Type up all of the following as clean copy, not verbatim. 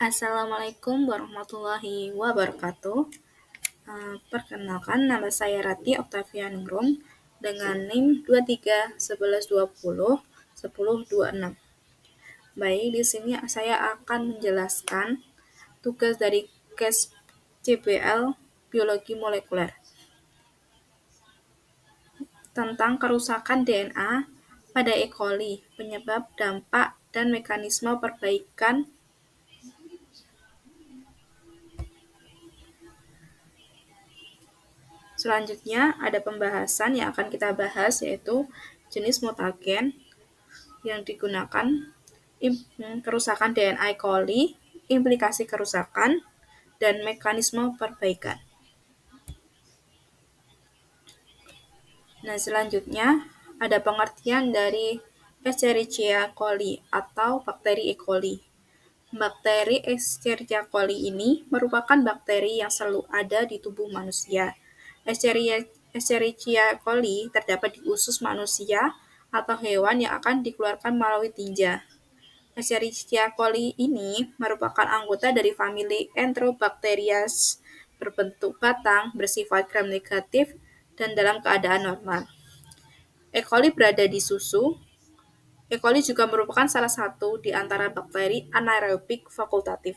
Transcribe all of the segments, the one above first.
Assalamualaikum warahmatullahi wabarakatuh. Perkenalkan, nama saya Rati Oktavia Ningrum dengan NIM 23 11 20 10 26. Baik, di sini saya akan menjelaskan tugas dari KES CPL Biologi Molekuler tentang kerusakan DNA pada E. coli, penyebab, dampak, dan mekanisme perbaikan. Selanjutnya ada pembahasan yang akan kita bahas, yaitu jenis mutagen yang digunakan, kerusakan DNA E. coli, implikasi kerusakan, dan mekanisme perbaikan. Nah, selanjutnya ada pengertian dari Escherichia coli atau bakteri E. coli. Bakteri Escherichia coli ini merupakan bakteri yang selalu ada di tubuh manusia. Escherichia coli terdapat di usus manusia atau hewan yang akan dikeluarkan melalui tinja. Escherichia coli ini merupakan anggota dari famili Enterobacteriaceae, berbentuk batang, bersifat gram-negatif, dan dalam keadaan normal. E. coli berada di susu. E. coli juga merupakan salah satu di antara bakteri anaerobik fakultatif.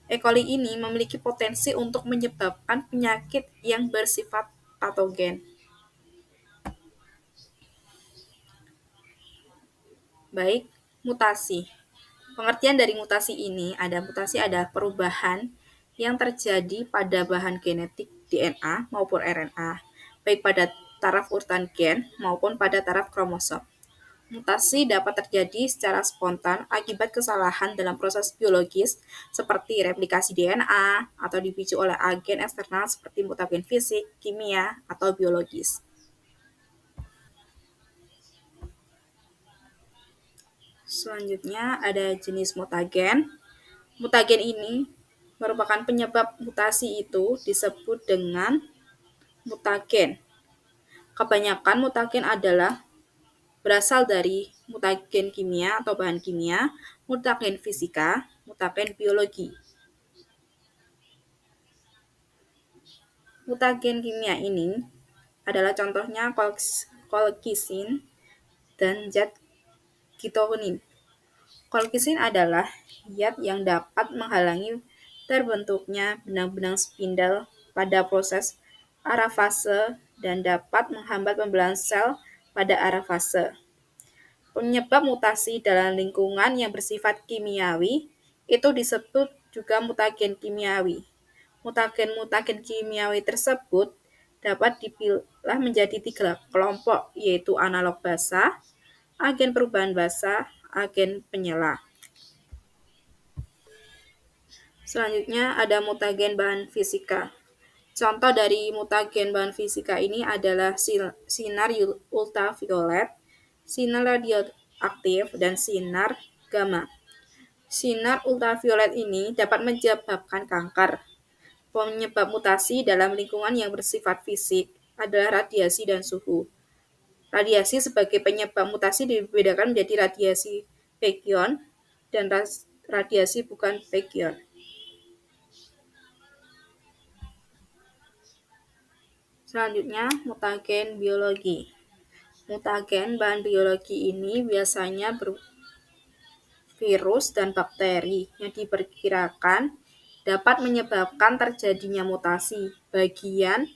E. coli ini memiliki potensi untuk menyebabkan penyakit yang bersifat patogen. Baik, mutasi. Pengertian dari mutasi ini ada perubahan yang terjadi pada bahan genetik DNA maupun RNA, baik pada taraf urutan gen maupun pada taraf kromosom. Mutasi dapat terjadi secara spontan akibat kesalahan dalam proses biologis seperti replikasi DNA atau dipicu oleh agen eksternal seperti mutagen fisik, kimia, atau biologis. Selanjutnya ada jenis mutagen. Mutagen ini merupakan penyebab mutasi itu disebut dengan mutagen. Kebanyakan mutagen adalah berasal dari mutagen kimia atau bahan kimia, mutagen fisika, mutagen biologi. Mutagen kimia ini adalah contohnya colchicine dan zat ketonin. Colchicine adalah zat yang dapat menghalangi terbentuknya benang-benang spindel pada proses arafase dan dapat menghambat pembelahan sel pada arafase. Penyebab mutasi dalam lingkungan yang bersifat kimiawi itu disebut juga mutagen kimiawi. Mutagen kimiawi tersebut dapat dipilah menjadi 3 kelompok, yaitu analog basa, agen perubahan basa, agen penyela. Selanjutnya ada mutagen bahan fisika. Contoh dari mutagen bahan fisika ini adalah sinar ultraviolet, sinar radioaktif, dan sinar gamma. Sinar ultraviolet ini dapat menyebabkan kanker. Penyebab mutasi dalam lingkungan yang bersifat fisik adalah radiasi dan suhu. Radiasi sebagai penyebab mutasi dibedakan menjadi radiasi background dan radiasi bukan background. Selanjutnya, mutagen biologi. Mutagen bahan biologi ini biasanya virus dan bakteri yang diperkirakan dapat menyebabkan terjadinya mutasi. Bagian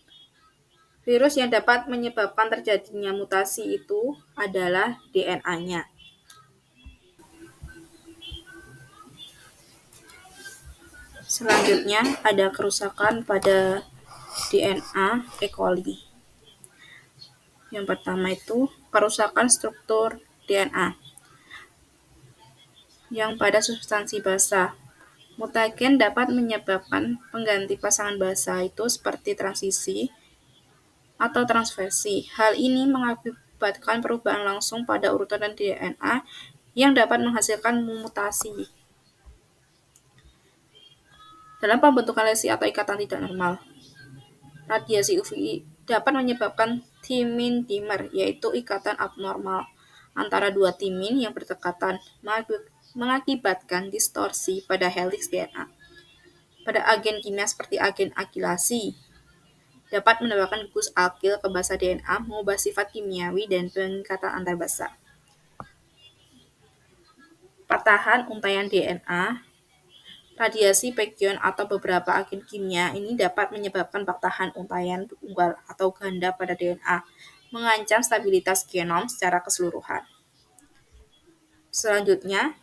virus yang dapat menyebabkan terjadinya mutasi itu adalah DNA-nya. Selanjutnya ada kerusakan pada DNA E. coli. Yang pertama itu kerusakan struktur DNA yang pada substansi basa. Mutagen dapat menyebabkan pengganti pasangan basa itu seperti transisi atau transversi. Hal ini mengakibatkan perubahan langsung pada urutan DNA yang dapat menghasilkan mutasi. Dalam pembentukan lesi atau ikatan tidak normal, radiasi UV dapat menyebabkan timin dimer, yaitu ikatan abnormal antara dua timin yang berdekatan, mengakibatkan distorsi pada heliks DNA. Pada agen kimia seperti agen akilasi, dapat menambahkan gugus alkil ke basa DNA, mengubah sifat kimiawi dan pengikatan antar basa. Patahan untaian DNA, radiasi pion atau beberapa agen kimia ini dapat menyebabkan patahan untaian tunggal atau ganda pada DNA, mengancam stabilitas genom secara keseluruhan. Selanjutnya,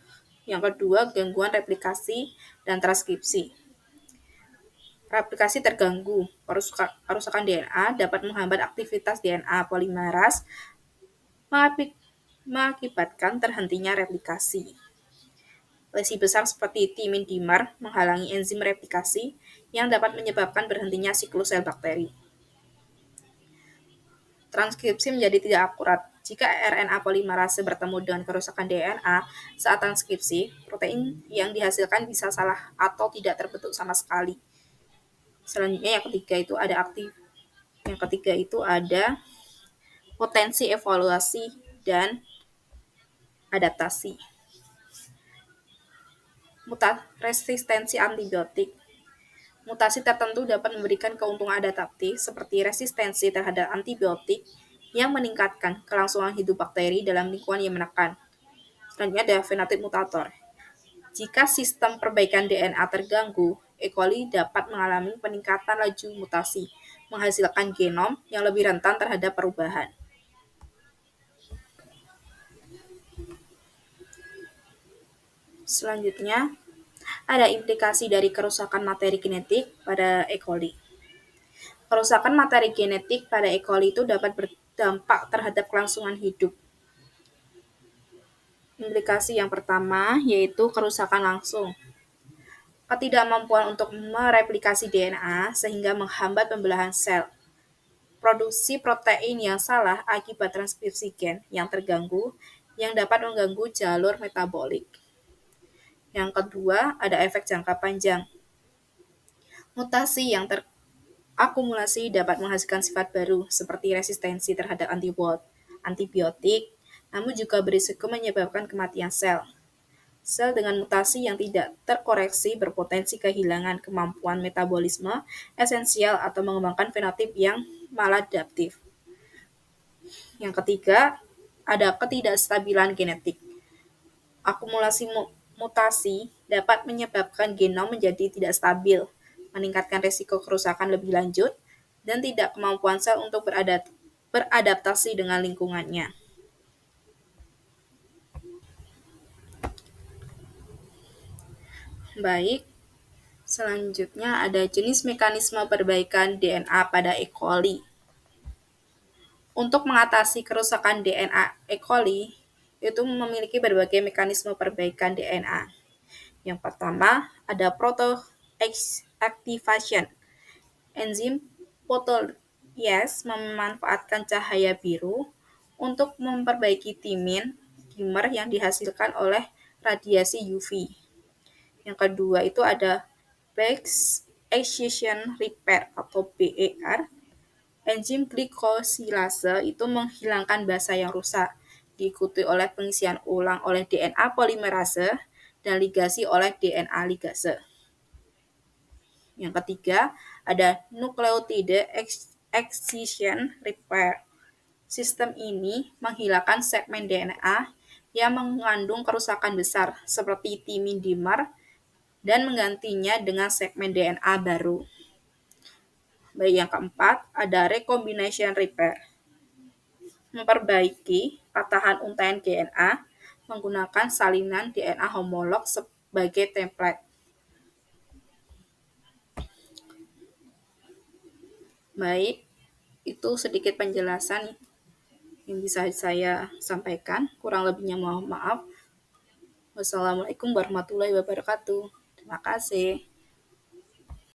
yang kedua, gangguan replikasi dan transkripsi. Replikasi terganggu. Kerusakan DNA dapat menghambat aktivitas DNA polimeras, mengakibatkan terhentinya replikasi. Lesi besar seperti timin dimer menghalangi enzim replikasi yang dapat menyebabkan berhentinya siklus sel bakteri. Transkripsi menjadi tidak akurat. Jika RNA polimerase bertemu dengan kerusakan DNA saat transkripsi, protein yang dihasilkan bisa salah atau tidak terbentuk sama sekali. Selanjutnya yang ketiga itu ada potensi evaluasi dan adaptasi. Resistensi antibiotik. Mutasi tertentu dapat memberikan keuntungan adaptif seperti resistensi terhadap antibiotik yang meningkatkan kelangsungan hidup bakteri dalam lingkungan yang menekan. Selanjutnya ada fenotip mutator. Jika sistem perbaikan DNA terganggu, E. coli dapat mengalami peningkatan laju mutasi, menghasilkan genom yang lebih rentan terhadap perubahan. Selanjutnya, ada implikasi dari kerusakan materi genetik pada E. coli. Kerusakan materi genetik pada E. coli itu dapat berdampak terhadap kelangsungan hidup. Implikasi yang pertama yaitu kerusakan langsung. Ketidakmampuan untuk mereplikasi DNA sehingga menghambat pembelahan sel. Produksi protein yang salah akibat transkripsi gen yang terganggu yang dapat mengganggu jalur metabolik. Yang kedua, ada efek jangka panjang. Mutasi yang terakumulasi dapat menghasilkan sifat baru seperti resistensi terhadap antibiotik, namun juga berisiko menyebabkan kematian sel. Sel dengan mutasi yang tidak terkoreksi berpotensi kehilangan kemampuan metabolisme esensial atau mengembangkan fenotip yang maladaptif. Yang ketiga, ada ketidakstabilan genetik. Akumulasi mutasi dapat menyebabkan genom menjadi tidak stabil, meningkatkan risiko kerusakan lebih lanjut, dan tidak kemampuan sel untuk beradaptasi dengan lingkungannya. Baik, selanjutnya ada jenis mekanisme perbaikan DNA pada E. coli. Untuk mengatasi kerusakan DNA E. coli, itu memiliki berbagai mekanisme perbaikan DNA. Yang pertama, ada proto-activation. Enzim photoliase memanfaatkan cahaya biru untuk memperbaiki dimer yang dihasilkan oleh radiasi UV. Yang kedua itu ada Bax Excision Repair atau BER. Enzim glikosilase itu menghilangkan basa yang rusak, diikuti oleh pengisian ulang oleh DNA polimerase dan ligasi oleh DNA ligase. Yang ketiga, ada nucleotide excision repair. Sistem ini menghilangkan segmen DNA yang mengandung kerusakan besar seperti timin dimer dan menggantinya dengan segmen DNA baru. Baik, yang keempat, ada recombination repair. Memperbaiki patahan untaian DNA menggunakan salinan DNA homolog sebagai template. Baik, itu sedikit penjelasan yang bisa saya sampaikan. Kurang lebihnya mohon maaf. Wassalamualaikum warahmatullahi wabarakatuh. Terima kasih.